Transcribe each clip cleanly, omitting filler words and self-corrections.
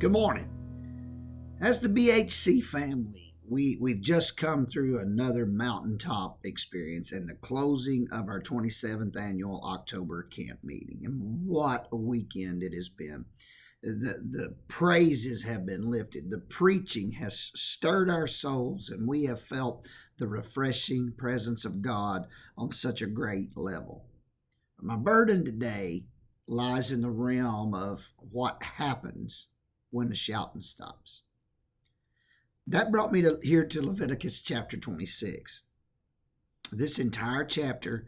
Good morning. As the BHC family, we've just come through another mountaintop experience and the closing of our 27th annual October camp meeting. And what a weekend it has been. The praises have been lifted. The preaching has stirred our souls, and we have felt the refreshing presence of God on such a great level. My burden today lies in the realm of what happens when the shouting stops. That brought me here to Leviticus chapter 26. This entire chapter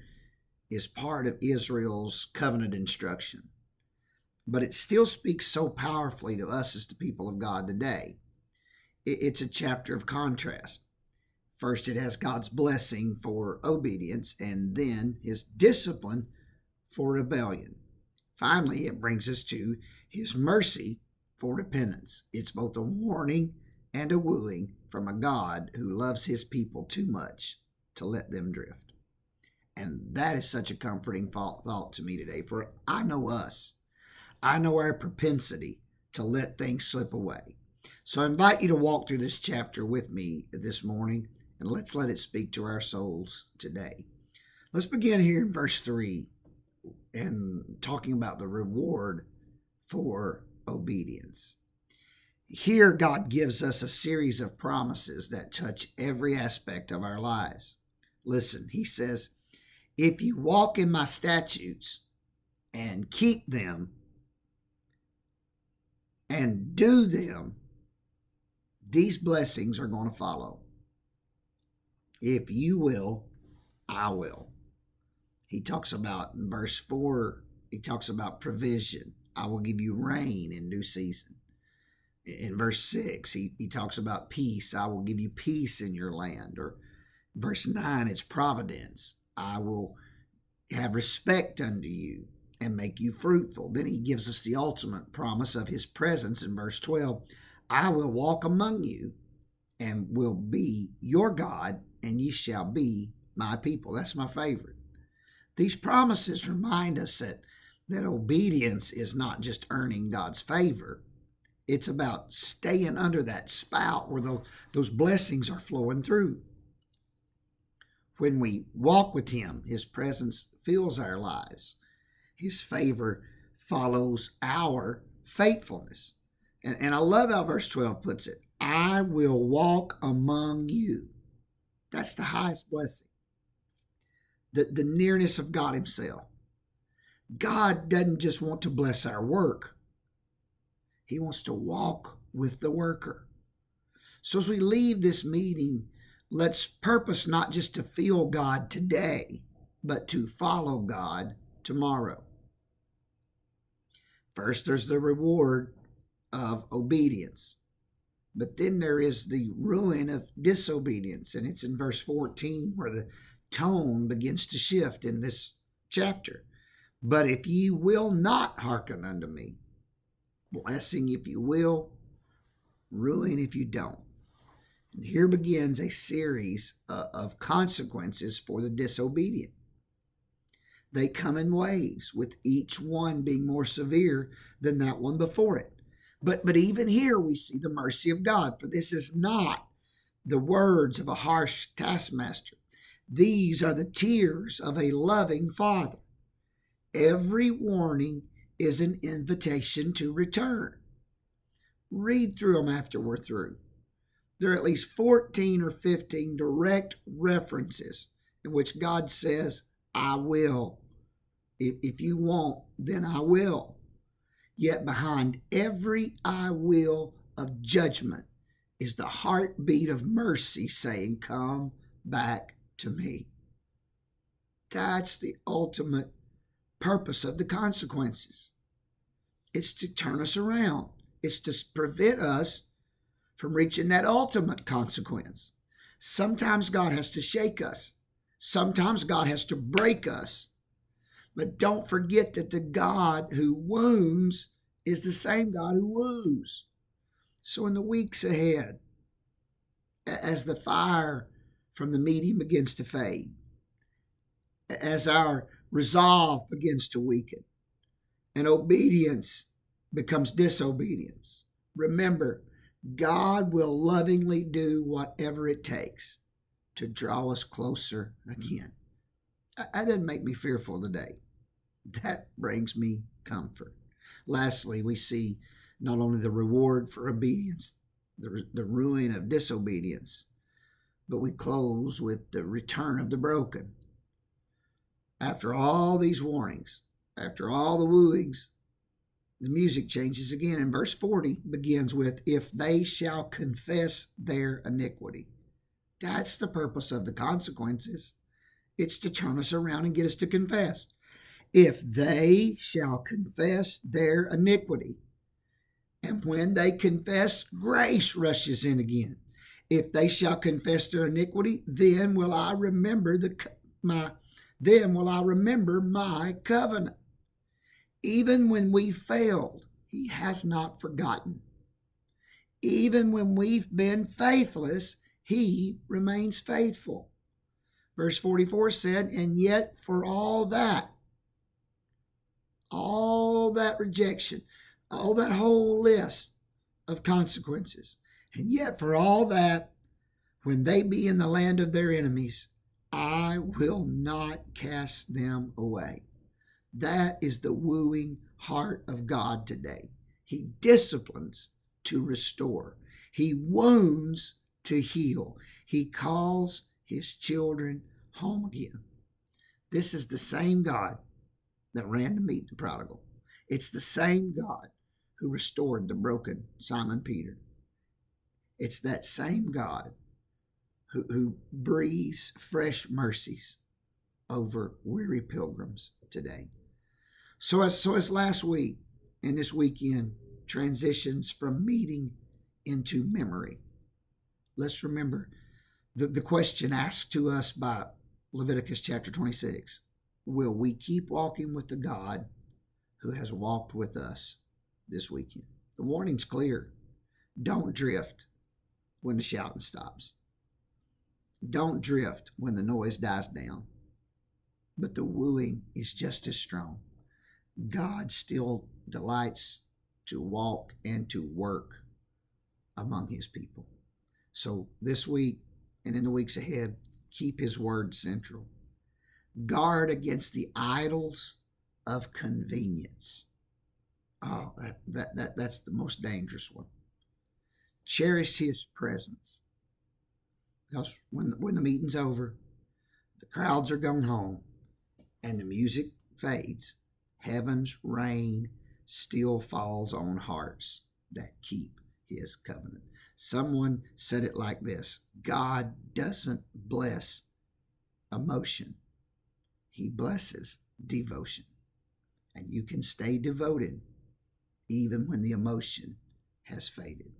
is part of Israel's covenant instruction, but it still speaks so powerfully to us as the people of God today. It's a chapter of contrast. First, it has God's blessing for obedience, and then his discipline for rebellion. Finally, it brings us to his mercy for repentance. It's both a warning and a wooing from a God who loves his people too much to let them drift. And that is such a comforting thought to me today, for I know us. I know our propensity to let things slip away. So I invite you to walk through this chapter with me this morning, and let's let it speak to our souls today. Let's begin here in verse 3 and talking about the reward for obedience. Here, God gives us a series of promises that touch every aspect of our lives. Listen, he says, if you walk in my statutes and keep them and do them, these blessings are going to follow. If you will, I will. He talks about, in verse 4, he talks about provision. I will give you rain in due season. In verse 6, he talks about peace. I will give you peace in your land. Or verse 9, it's providence. I will have respect unto you and make you fruitful. Then he gives us the ultimate promise of his presence in verse 12. I will walk among you and will be your God, and ye shall be my people. That's my favorite. These promises remind us that obedience is not just earning God's favor. It's about staying under that spout where those blessings are flowing through. When we walk with him, his presence fills our lives. His favor follows our faithfulness. And I love how verse 12 puts it. I will walk among you. That's the highest blessing. The nearness of God himself. God doesn't just want to bless our work. He wants to walk with the worker. So as we leave this meeting, let's purpose not just to feel God today, but to follow God tomorrow. First, there's the reward of obedience. But then there is the ruin of disobedience. And it's in verse 14 where the tone begins to shift in this chapter. But if ye will not hearken unto me, blessing if you will, ruin if you don't. And here begins a series of consequences for the disobedient. They come in waves, with each one being more severe than that one before it. But even here we see the mercy of God, for this is not the words of a harsh taskmaster. These are the tears of a loving father. Every warning is an invitation to return. Read through them after we're through. There are at least 14 or 15 direct references in which God says, I will. If you won't, then I will. Yet behind every I will of judgment is the heartbeat of mercy saying, come back to me. That's the ultimate purpose of the consequences. It's to turn us around. It's to prevent us from reaching that ultimate consequence. Sometimes God has to shake us. Sometimes God has to break us. But don't forget that the God who wounds is the same God who woos. So in the weeks ahead, as the fire from the meeting begins to fade, as our resolve begins to weaken, and obedience becomes disobedience, Remember, God will lovingly do whatever it takes to draw us closer again. That doesn't make me fearful today. That brings me comfort. Lastly, we see not only the reward for obedience, the ruin of disobedience, but we close with the return of the broken. After all these warnings, after all the wooings, the music changes again. And verse 40 begins with, if they shall confess their iniquity. That's the purpose of the consequences. It's to turn us around and get us to confess. If they shall confess their iniquity. And when they confess, grace rushes in again. If they shall confess their iniquity, then will I remember my covenant. Even when we failed, he has not forgotten. Even when we've been faithless, he remains faithful. Verse 44 said, and yet for all that rejection, all that whole list of consequences, and yet for all that, when they be in the land of their enemies, I will not cast them away. That is the wooing heart of God today. He disciplines to restore. He wounds to heal. He calls his children home again. This is the same God that ran to meet the prodigal. It's the same God who restored the broken Simon Peter. It's that same God who breathes fresh mercies over weary pilgrims today. So as last week and this weekend transitions from meeting into memory, let's remember the question asked to us by Leviticus chapter 26. Will we keep walking with the God who has walked with us this weekend? The warning's clear. Don't drift when the shouting stops. Don't drift when the noise dies down. But the wooing is just as strong. God still delights to walk and to work among his people. So this week and in the weeks ahead, keep his word central. Guard against the idols of convenience. Oh, that's the most dangerous one. Cherish his presence. Because when the meeting's over, the crowds are gone home, and the music fades, heaven's rain still falls on hearts that keep his covenant. Someone said it like this: God doesn't bless emotion. He blesses devotion. And you can stay devoted even when the emotion has faded.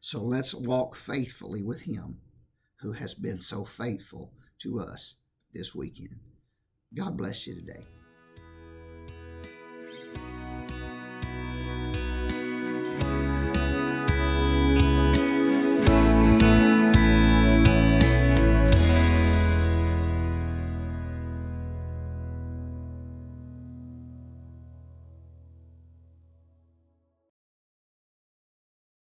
So let's walk faithfully with him who has been so faithful to us this weekend. God bless you today.